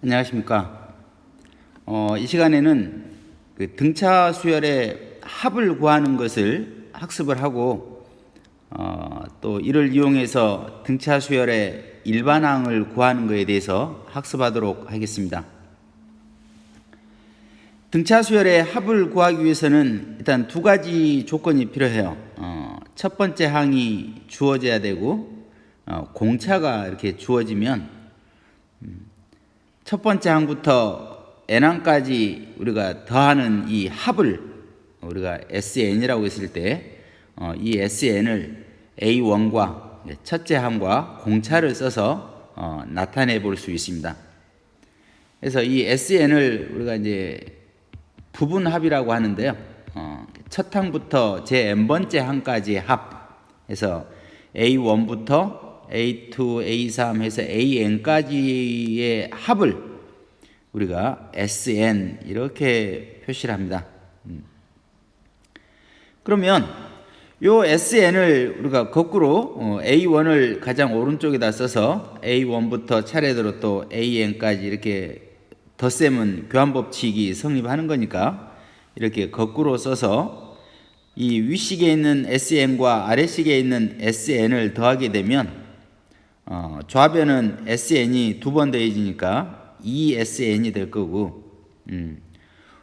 안녕하십니까. 이 시간에는 그 등차 수열의 합을 구하는 것을 학습을 하고 또 이를 이용해서 등차 수열의 일반항을 구하는 것에 대해서 학습하도록 하겠습니다. 등차 수열의 합을 구하기 위해서는 일단 두 가지 조건이 필요해요. 첫 번째 항이 주어져야 되고 공차가 이렇게 주어지면 첫 번째 항부터 n항까지 우리가 더하는 이 합을 우리가 SN이라고 했을 때 이 SN을 A1과 첫째 항과 공차를 써서 나타내 볼 수 있습니다. 그래서 이 SN을 우리가 이제 부분합이라고 하는데요. 첫 항부터 제 n번째 항까지의 합. 해서 A1부터 A2, A3 해서 AN까지의 합을 우리가 SN 이렇게 표시를 합니다. 그러면 요 SN을 우리가 거꾸로 A1을 가장 오른쪽에다 써서 A1부터 차례대로 또 AN까지 이렇게 덧셈은 교환법칙이 성립하는 거니까 이렇게 거꾸로 써서 이 윗식에 있는 SN과 아래식에 있는 SN을 더하게 되면 좌변은 SN이 두 번 더해지니까 2SN이 될 거고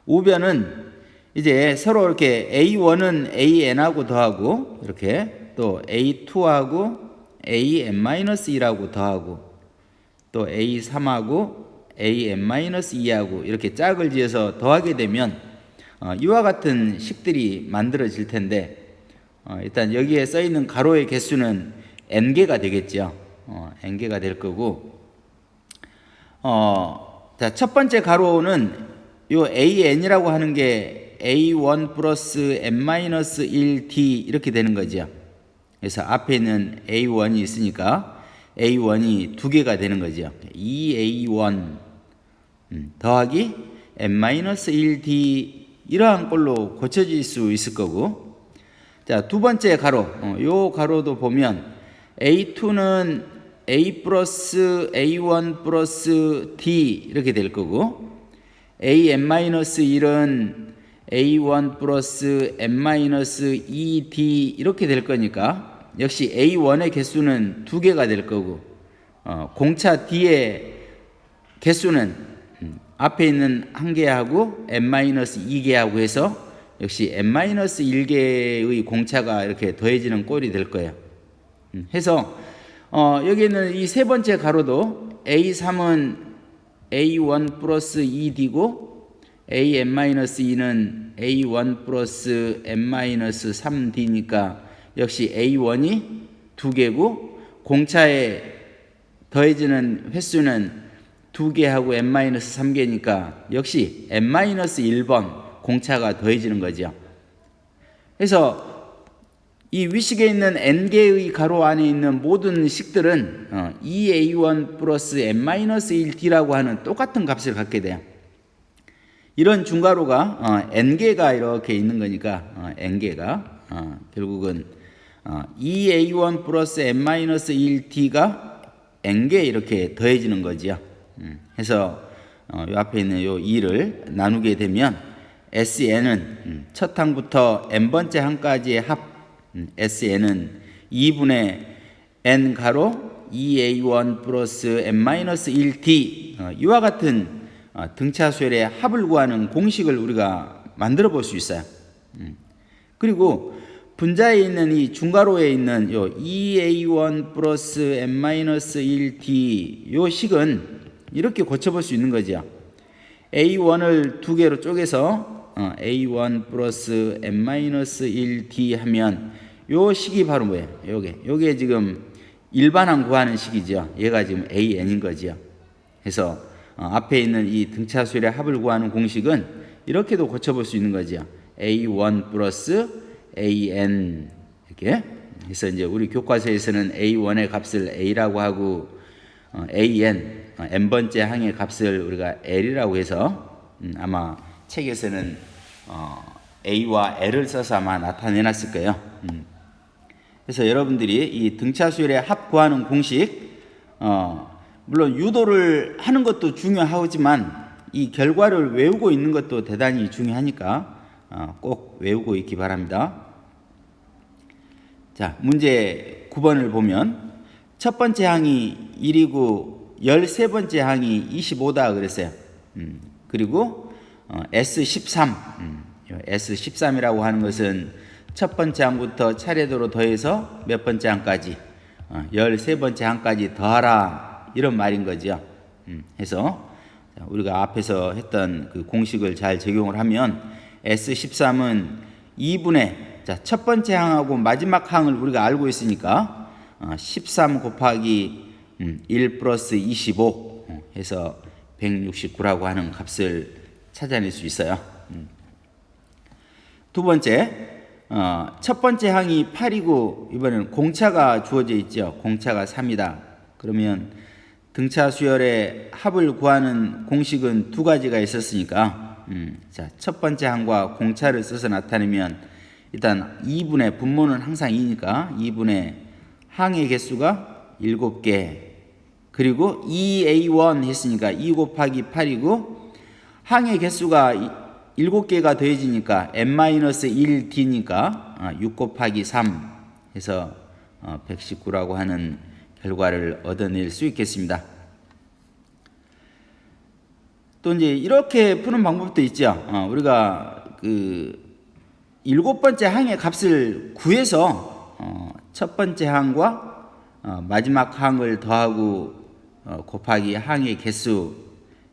우변은 이제 서로 이렇게 A1은 AN하고 더하고 이렇게 또 A2하고 AN-2하고 더하고 또 A3하고 AN-2하고 이렇게 짝을 지어서 더하게 되면 이와 같은 식들이 만들어질 텐데 일단 여기에 써 있는 가로의 개수는 n개가 되겠죠. n개가 될 거고 자, 첫 번째 가로는 요 AN이라고 하는 게 A1 플러스 N-1D 이렇게 되는 거죠. 그래서 앞에 있는 A1이 있으니까 A1이 두 개가 되는 거죠. 2A1 더하기 N-1D 이러한 꼴로 고쳐질 수 있을 거고 자, 두 번째 가로 요 가로도 보면 A2는 A 플러스 A1 플러스 D 이렇게 될 거고 AN-1은 A1 플러스 N-2D 이렇게 될 거니까 역시 A1의 개수는 두 개가 될 거고 공차 D의 개수는 앞에 있는 한 개하고 N-2개하고 해서 역시 N-1개의 공차가 이렇게 더해지는 꼴이 될 거예요. 해서 여기는 이 세 번째 가로도 A3은 A1 플러스 2D고 AN-2는 A1 플러스 N-3D니까 역시 A1이 두 개고 공차에 더해지는 횟수는 두 개하고 N-3개니까 역시 N-1번 공차가 더해지는 거죠. 그래서 이 윗식에 있는 n개의 가로 안에 있는 모든 식들은 2A1 플러스 N-1D라고 하는 똑같은 값을 갖게 돼요. 이런 중가로가 n개가 이렇게 있는 거니까 n개가 결국은 2A1 플러스 N-1D가 n개 이렇게 더해지는 거지요. 해서 요 앞에 있는 요 2를 나누게 되면 SN은 첫 항부터 n번째 항까지의 합 SN은 2분의 n 가로 2A1 플러스 N-1D 이와 같은 등차 수열의 합을 구하는 공식을 우리가 만들어 볼 수 있어요. 그리고 분자에 있는 이 중가로에 있는 요 2A1 플러스 N-1D 요 식은 이렇게 고쳐볼 수 있는 거죠. A1을 두 개로 쪼개서 A1 플러스 N-1D 하면 요 식이 바로 뭐예요? 요게 지금 일반항 구하는 식이죠. 얘가 지금 AN인 거죠. 그래서 앞에 있는 이 등차 수열의 합을 구하는 공식은 이렇게도 고쳐볼 수 있는 거죠. A1 플러스 AN 이렇게. 그래서 이제 우리 교과서에서는 A1의 값을 A라고 하고 AN n번째 항의 값을 우리가 L이라고 해서 아마 책에서는 A와 L을 써서 아마 나타내놨을 거예요. 그래서 여러분들이 이 등차 수열의 합 구하는 공식 물론 유도를 하는 것도 중요하지만 이 결과를 외우고 있는 것도 대단히 중요하니까 꼭 외우고 있기 바랍니다. 자, 문제 9번을 보면 첫 번째 항이 1이고 13번째 항이 25다 그랬어요. 그리고 S13, S13이라고 하는 것은 첫 번째 항부터 차례대로 더해서 몇 번째 항까지 13번째 항까지 더하라 이런 말인 거죠. 해서 우리가 앞에서 했던 그 공식을 잘 적용을 하면 S13은 2분의 첫 번째 항하고 마지막 항을 우리가 알고 있으니까 13 곱하기 1 플러스 25 해서 169라고 하는 값을 찾아낼 수 있어요. 두 번째, 첫 번째 항이 8이고 이번에는 공차가 주어져 있죠. 공차가 3이다. 그러면 등차 수열의 합을 구하는 공식은 두 가지가 있었으니까 자, 첫 번째 항과 공차를 써서 나타내면 일단 2분의 분모는 항상 2니까 2분의 항의 개수가 7개 그리고 2A1 했으니까 2 곱하기 8이고 항의 개수가 7개가 더해지니까 n-1d니까 6 곱하기 3 해서 119라고 하는 결과를 얻어낼 수 있겠습니다. 또 이제 이렇게 푸는 방법도 있죠. 우리가 그 7번째 항의 값을 구해서 첫 번째 항과 마지막 항을 더하고 곱하기 항의 개수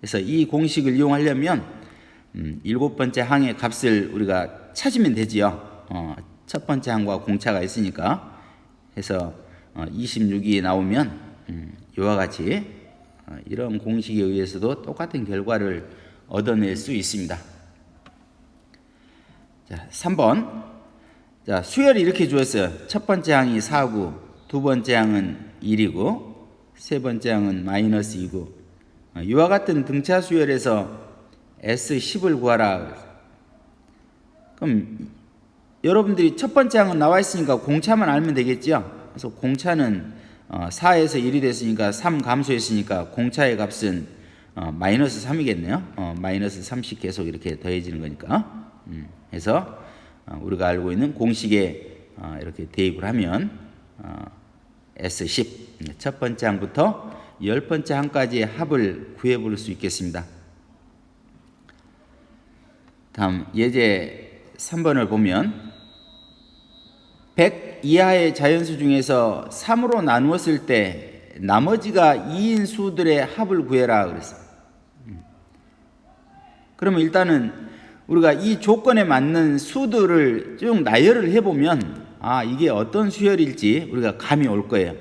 해서 이 공식을 이용하려면 7번째 항의 값을 우리가 찾으면 되지요. 첫 번째 항과 공차가 있으니까 해서 26이 나오면 이와 같이 이런 공식에 의해서도 똑같은 결과를 얻어낼 수 있습니다. 자, 3번. 자, 수열이 이렇게 주었어요. 첫 번째 항이 4고 두 번째 항은 1이고 세 번째 항은 마이너스 2고 이와 같은 등차 수열에서 S10을 구하라. 그럼 여러분들이 첫 번째 항은 나와 있으니까 공차만 알면 되겠죠. 그래서 공차는 4에서 1이 됐으니까 3 감소했으니까 공차의 값은 마이너스 3이겠네요. 마이너스 30 계속 이렇게 더해지는 거니까. 해서 우리가 알고 있는 공식에 이렇게 대입을 하면 S10 첫 번째 항부터 10번째 항까지의 합을 구해 볼 수 있겠습니다. 다음 예제 3번을 보면 100 이하의 자연수 중에서 3으로 나누었을 때 나머지가 2인 수들의 합을 구해라 그랬어요. 그러면 일단은 우리가 이 조건에 맞는 수들을 쭉 나열을 해보면 이게 어떤 수열일지 우리가 감이 올 거예요.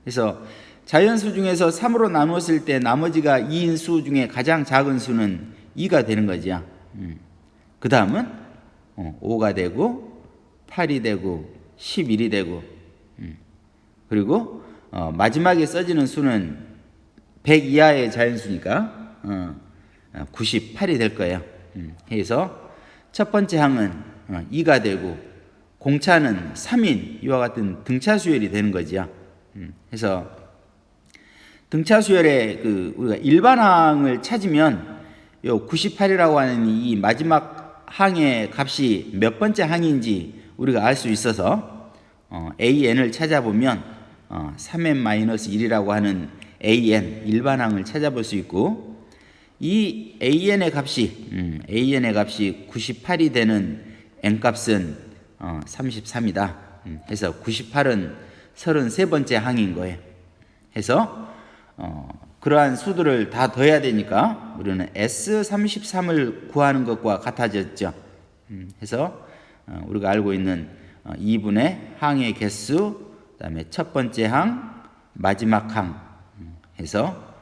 그래서 자연수 중에서 3으로 나누었을 때 나머지가 2인 수 중에 가장 작은 수는 2가 되는 거죠. 그 다음은 5가 되고 8이 되고 11이 되고 그리고 마지막에 써지는 수는 100 이하의 자연수니까 98이 될 거예요. 해서 첫 번째 항은 2가 되고 공차는 3인 이와 같은 등차 수열이 되는 거지요. 해서 등차 수열의 우리가 일반항을 찾으면 요 98이라고 하는 이 마지막 항의 값이 몇 번째 항인지 우리가 알 수 있어서 AN을 찾아보면 3n-1이라고 하는 AN 일반항을 찾아볼 수 있고 이 AN의 값이 98이 되는 n값은 33이다. 해서 98은 33번째 항인 거예요. 해서 그러한 수들을 다 더해야 되니까 우리는 S33을 구하는 것과 같아졌죠. 해서 우리가 알고 있는 2분의 항의 개수, 그다음에 첫 번째 항, 마지막 항 해서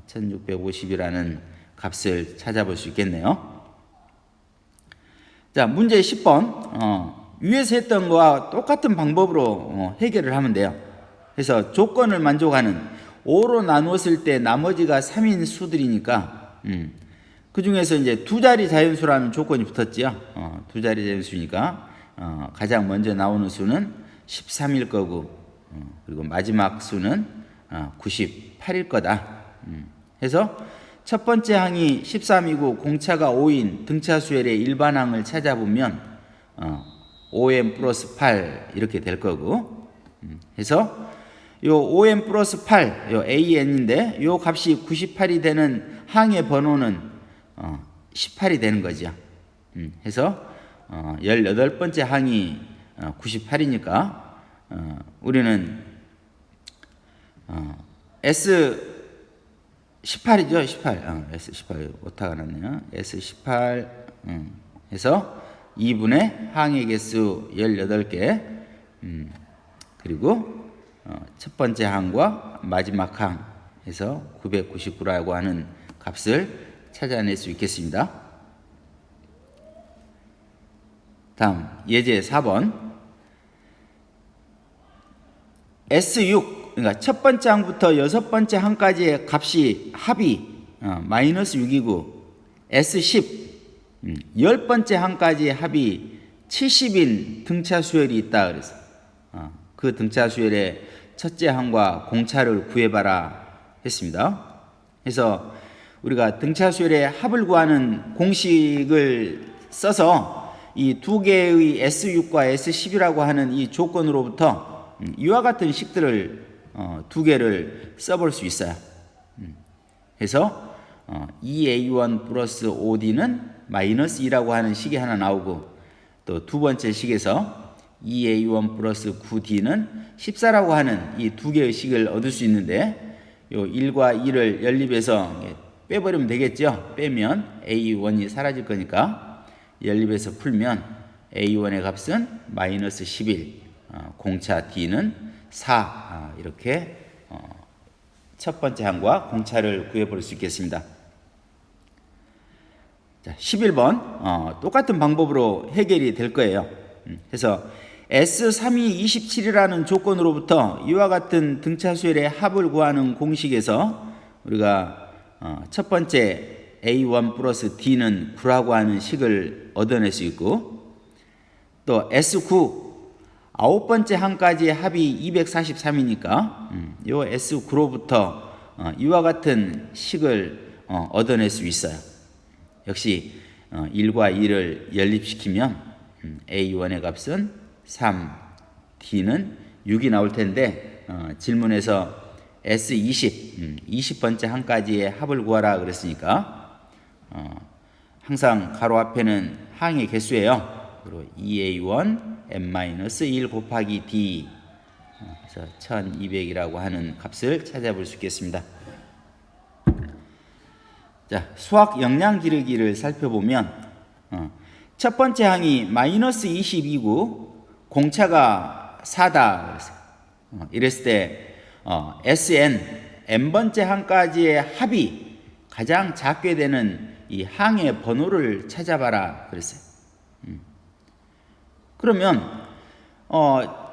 1650이라는 값을 찾아볼 수 있겠네요. 자, 문제 10번. 위에서 했던 거와 똑같은 방법으로 해결을 하면 돼요. 그래서 조건을 만족하는 5로 나누었을 때 나머지가 3인 수들이니까 그 중에서 이제 두 자리 자연수라는 조건이 붙었지요. 두 자리 자연수니까 가장 먼저 나오는 수는 13일 거고 그리고 마지막 수는 98일 거다. 해서 첫 번째 항이 13이고 공차가 5인 등차수열의 일반항을 찾아보면 5m 플러스 8 이렇게 될 거고, 해서 요 5m 플러스 8, 요 AN인데 요 값이 98이 되는 항의 번호는 18이 되는 거죠. 해서 18번째 항이 98이니까 우리는 S18이죠. 18. S18 오타가 났네요. S18 해서 2분의 항의 개수 18개, 그리고 첫 번째 항과 마지막 항 해서 999라고 하는 값을 찾아낼 수 있겠습니다. 다음 예제 4번. S6, 그러니까 첫 번째 항부터 여섯 번째 항까지의 값이 합이 마이너스 6이고, S10, 10번째 항까지의 합이 70인 등차 수열이 있다 그래서 그 등차 수열의 첫째 항과 공차를 구해봐라 했습니다. 그래서 우리가 등차 수열의 합을 구하는 공식을 써서 이 두 개의 S6과 S10이라고 하는 이 조건으로부터 이와 같은 식들을 두 개를 써볼 수 있어요. 그래서 2A1 플러스 5D는 마이너스 2라고 하는 식이 하나 나오고, 또 두 번째 식에서 2A1 플러스 9D는 14라고 하는 이 두 개의 식을 얻을 수 있는데, 요 1과 2를 연립해서 빼버리면 되겠죠. 빼면 A1이 사라질 거니까 연립해서 풀면 A1의 값은 마이너스 11, 공차 D는 4, 이렇게 첫 번째 항과 공차를 구해볼 수 있겠습니다. 자, 11번 똑같은 방법으로 해결이 될 거예요. 그래서 S3이 27이라는 조건으로부터 이와 같은 등차 수열의 합을 구하는 공식에서 우리가 첫 번째 A1 플러스 D는 9라고 하는 식을 얻어낼 수 있고, 또 S9 아홉 번째 항까지의 합이 243이니까 이 S9로부터 이와 같은 식을 얻어낼 수 있어요. 역시 1과 2를 연립시키면 A1의 값은 3, D는 6이 나올 텐데, 질문에서 S20, 20번째 항까지의 합을 구하라 그랬으니까 항상 가로 앞에는 항의 개수예요. 그리고 2A1 n-1 곱하기 D, 그래서 1200이라고 하는 값을 찾아볼 수 있겠습니다. 자, 수학 역량 기르기를 살펴보면 첫 번째 항이 마이너스 22고 공차가 4다 그랬어요. 이랬을 때 Sn, n번째 항까지의 합이 가장 작게 되는 이 항의 번호를 찾아봐라 그랬어요. 그러면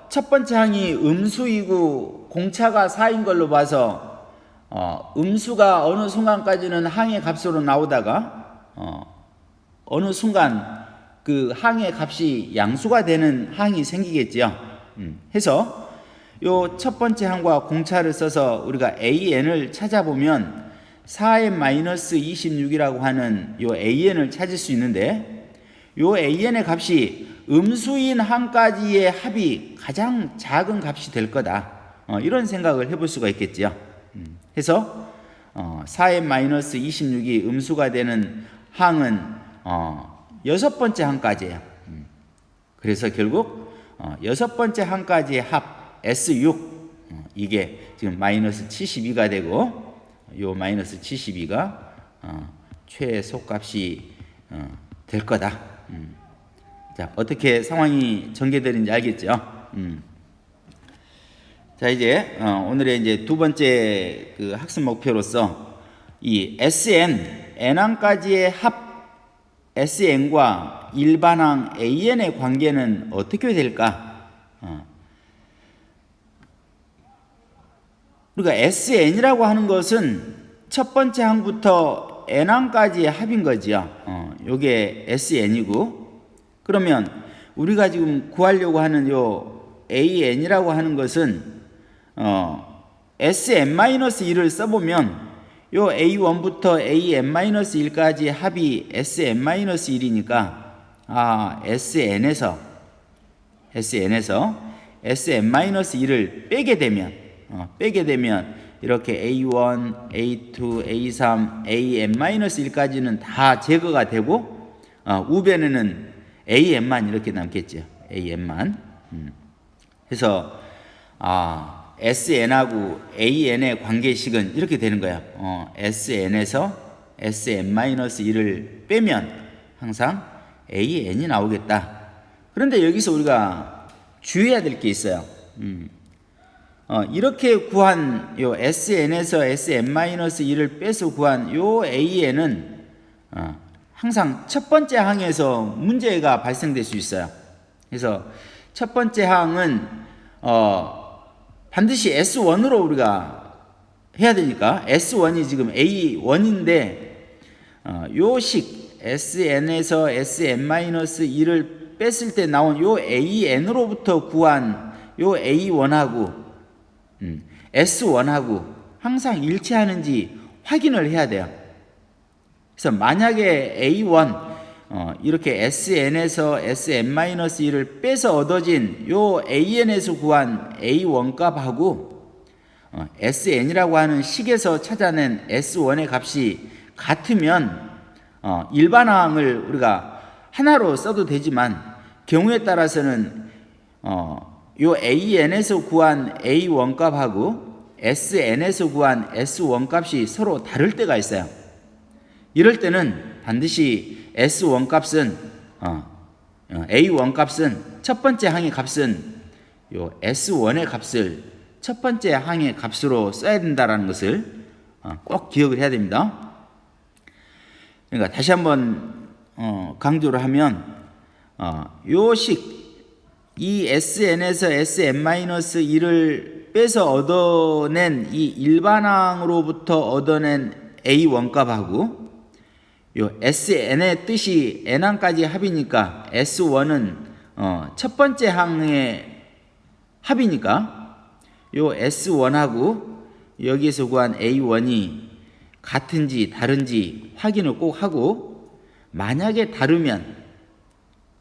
첫 번째 항이 음수이고 공차가 4인 걸로 봐서 음수가 어느 순간까지는 항의 값으로 나오다가 어느 순간 그 항의 값이 양수가 되는 항이 생기겠지요. 해서 요 첫 번째 항과 공차를 써서 우리가 AN을 찾아보면 4n-26이라고 하는 요 AN을 찾을 수 있는데, 요 AN의 값이 음수인 항까지의 합이 가장 작은 값이 될 거다. 이런 생각을 해볼 수가 있겠지요. 해서 4n-26이 음수가 되는 항은 여섯 번째 항까지예요. 그래서 결국 여섯 번째 항까지의 합 S6, 이게 지금 마이너스 72가 되고, 요 마이너스 72가 최소값이 될 거다. 자, 어떻게 상황이 전개되는지 알겠죠? 자, 이제 오늘의 이제 두 번째 그 학습 목표로서 이 SN, N항까지의 합 SN과 일반항 AN의 관계는 어떻게 될까? 우리가 SN이라고 하는 것은 첫 번째 항부터 N항까지의 합인 거지요. 요게 SN이고, 그러면 우리가 지금 구하려고 하는 요 AN이라고 하는 것은 SN-1을 써보면 요 A1부터 AN-1까지 합이 SN-1이니까 SN에서 SN-1을 빼게 되면 이렇게 A1, A2, A3, AN-1까지는 다 제거가 되고 우변에는 AN만 이렇게 남겠죠. AN만. 그래서 SN하고 AN의 관계식은 이렇게 되는 거야. SN에서 SN-1을 빼면 항상 AN이 나오겠다. 그런데 여기서 우리가 주의해야 될 게 있어요. 이렇게 구한 요 SN에서 SN-1을 빼서 구한 요 AN은 항상 첫 번째 항에서 문제가 발생될 수 있어요. 그래서 첫 번째 항은 반드시 S1으로 우리가 해야 되니까 S1이 지금 A1인데 요 식 SN에서 SN-1을 뺐을 때 나온 요 AN으로부터 구한 요 A1하고 S1하고 항상 일치하는지 확인을 해야 돼요. 그래서 만약에 A1 이렇게 SN에서 SN-1을 빼서 얻어진 요 AN에서 구한 A1 값하고 SN이라고 하는 식에서 찾아낸 S1의 값이 같으면 일반항을 우리가 하나로 써도 되지만 경우에 따라서는 요 AN에서 구한 A1 값하고 SN에서 구한 S1 값이 서로 다를 때가 있어요. 이럴 때는 반드시 S1 값은 A1 값은 첫 번째 항의 값은 요 S1의 값을 첫 번째 항의 값으로 써야 된다라는 것을 꼭 기억을 해야 됩니다. 그러니까 다시 한번 강조를 하면 요식 이 SN에서 SN-1을 빼서 얻어낸 이 일반항으로부터 얻어낸 A1 값하고 요 SN의 뜻이 N항까지 합이니까 S1은 첫 번째 항의 합이니까 요 S1하고 여기에서 구한 A1이 같은지 다른지 확인을 꼭 하고 만약에 다르면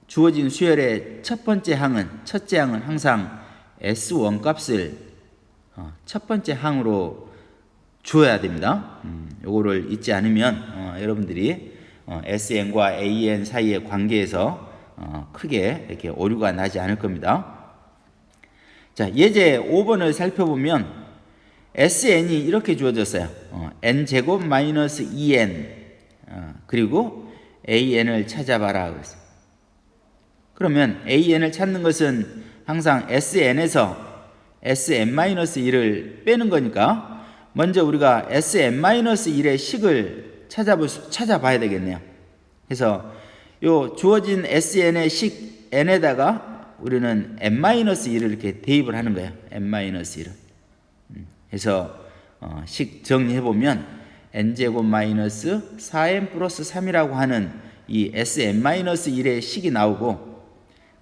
주어진 수열의 첫째 항은 항상 S1 값을 첫 번째 항으로 주어야 됩니다. 요거를 잊지 않으면 여러분들이 SN과 AN 사이의 관계에서 크게 이렇게 오류가 나지 않을 겁니다. 자, 예제 5번을 살펴보면 SN이 이렇게 주어졌어요. N제곱 마이너스 2N 그리고 AN을 찾아봐라 그랬어요. 그러면 AN을 찾는 것은 항상 SN에서 SN-1을 빼는 거니까 먼저 우리가 SN-1의 식을 찾아봐야 되겠네요. 그래서 요 주어진 SN의 식 N에다가 우리는 N-1을 이렇게 대입을 하는 거예요. N-1을. 그래서 식 정리해보면 N제곱 마이너스 4N 플러스 3이라고 하는 이 SN-1의 식이 나오고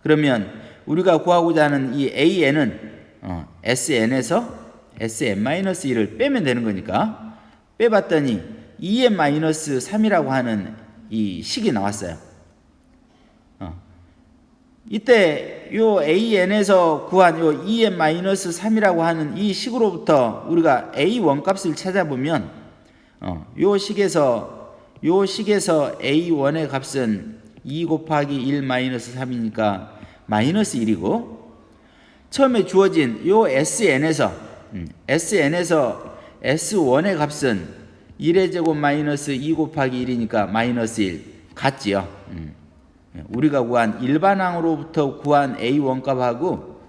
그러면 우리가 구하고자 하는 이 AN은 SN에서 SN-1을 빼면 되는 거니까 빼봤더니 2N-3이라고 하는 이 식이 나왔어요. 이때 요 AN에서 구한 요 2N-3이라고 하는 이 식으로부터 우리가 A1 값을 찾아보면 요 식에서 A1의 값은 2 곱하기 1 마이너스 3이니까 마이너스 1이고 처음에 주어진 요 SN에서 S1의 값은 1의 제곱 마이너스 2 곱하기 1이니까 마이너스 1 같지요. 우리가 구한 일반항으로부터 구한 A1 값하고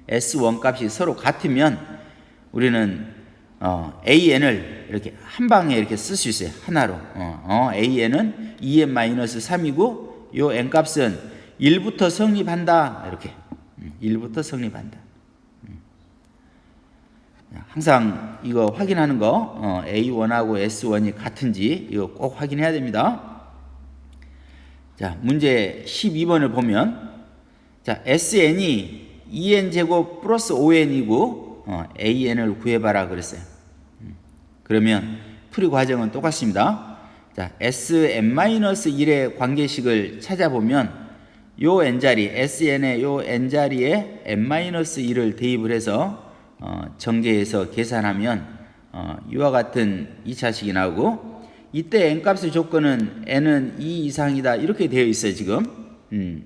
S1 값이 서로 같으면 우리는 AN을 이렇게 한 방에 이렇게 쓸 수 있어요. 하나로. AN은 2N-3이고 요 N 값은 1부터 성립한다. 이렇게. 1부터 성립한다. 항상 이거 확인하는 거 A1하고 S1이 같은지 이거 꼭 확인해야 됩니다. 자, 문제 12번을 보면 자, SN이 2N제곱 플러스 5N이고 AN을 구해봐라 그랬어요. 그러면 풀이 과정은 똑같습니다. 자, Sn-1의 관계식을 찾아보면 요 n자리, Sn의 요 n자리에 n-1을 대입을 해서 전개해서 계산하면 이와 같은 2차식이 나오고, 이때 n값의 조건은 n은 2 이상이다 이렇게 되어 있어요 지금.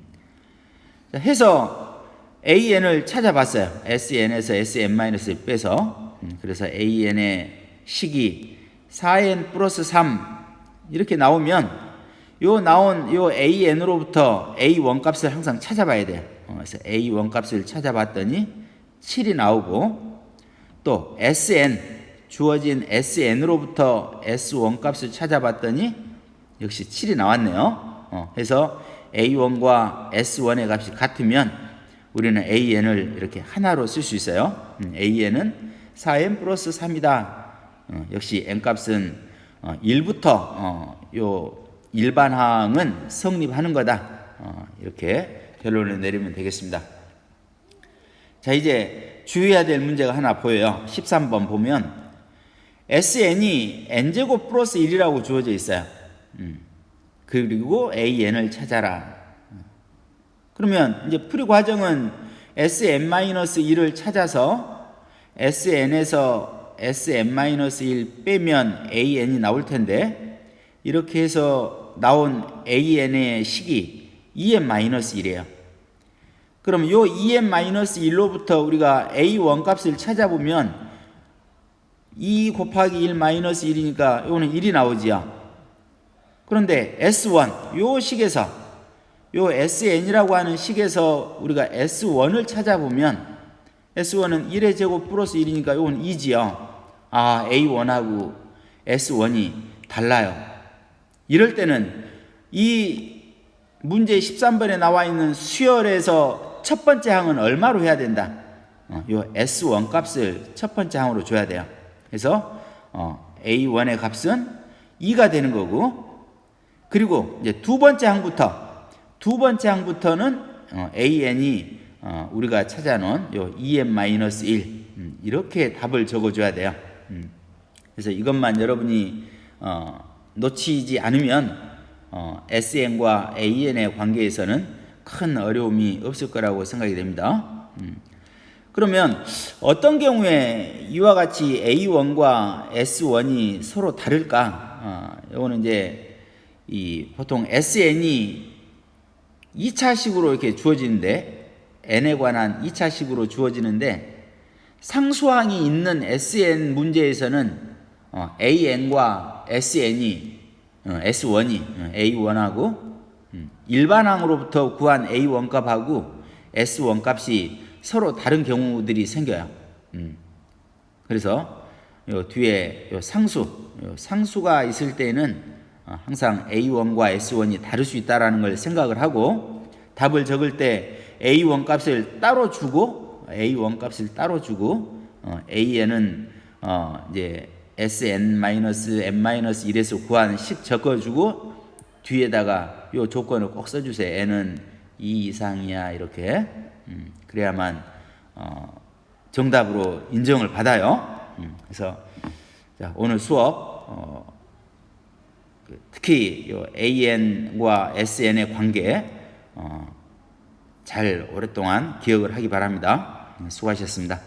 자, 해서 an을 찾아봤어요. sn에서 sn-을 빼서. 그래서 an의 식이 4n 플러스 3 이렇게 나오면 요 나온 요 an으로부터 a1 값을 항상 찾아봐야 돼요. 그래서 a1 값을 찾아봤더니 7이 나오고, 또 sn 주어진 sn으로부터 s1 값을 찾아봤더니 역시 7이 나왔네요. 해서 a1과 s1의 값이 같으면 우리는 an을 이렇게 하나로 쓸 수 있어요. an은 4n 플러스 3이다. 역시 n값은 1부터 요 일반항은 성립하는 거다. 이렇게 결론을 내리면 되겠습니다. 자, 이제 주의해야 될 문제가 하나 보여요. 13번 보면 sn이 n제곱 플러스 1이라고 주어져 있어요. 그리고 an을 찾아라. 그러면 이제 풀이 과정은 sn-1을 찾아서 sn에서 sn-1 빼면 an이 나올 텐데, 이렇게 해서 나온 an의 식이 2n-1이에요. 그럼 요 2n-1로부터 우리가 a1 값을 찾아보면 2 곱하기 1 마이너스 1이니까 요거는 1이 나오지요. 그런데 S1 요 식에서 요 SN이라고 하는 식에서 우리가 S1을 찾아보면 S1은 1의 제곱 플러스 1이니까 요건 2지요. 아, A1하고 S1이 달라요. 이럴 때는 이 문제 13번에 나와 있는 수열에서 첫 번째 항은 얼마로 해야 된다? 요 S1 값을 첫 번째 항으로 줘야 돼요. 그래서 A1의 값은 2가 되는 거고, 그리고 이제 두 번째 항부터는 AN이 우리가 찾아놓은 요 2n-1 이렇게 답을 적어줘야 돼요. 그래서 이것만 여러분이 놓치지 않으면 SN과 AN의 관계에서는 큰 어려움이 없을 거라고 생각이 됩니다. 그러면 어떤 경우에 이와 같이 A1과 S1이 서로 다를까? 이거는 이제 보통 SN이 2차식으로 이렇게 주어지는데, n에 관한 2차식으로 주어지는데, 상수항이 있는 SN 문제에서는 AN과 SN이 S1이 A1하고 일반항으로부터 구한 A1 값하고 S1 값이 서로 다른 경우들이 생겨요. 그래서 요 뒤에 요 상수가 있을 때는 항상 A1과 S1이 다를 수 있다라는 걸 생각을 하고, 답을 적을 때 A1 값을 따로 주고 AN은 이제 Sn-n-1에서 구한 식 적어주고 뒤에다가 요 조건을 꼭 써주세요. n은 2 이상이야 이렇게. 그래야만 정답으로 인정을 받아요. 그래서 자, 오늘 수업 특히 요 AN과 SN의 관계 잘 오랫동안 기억을 하기 바랍니다. 수고하셨습니다.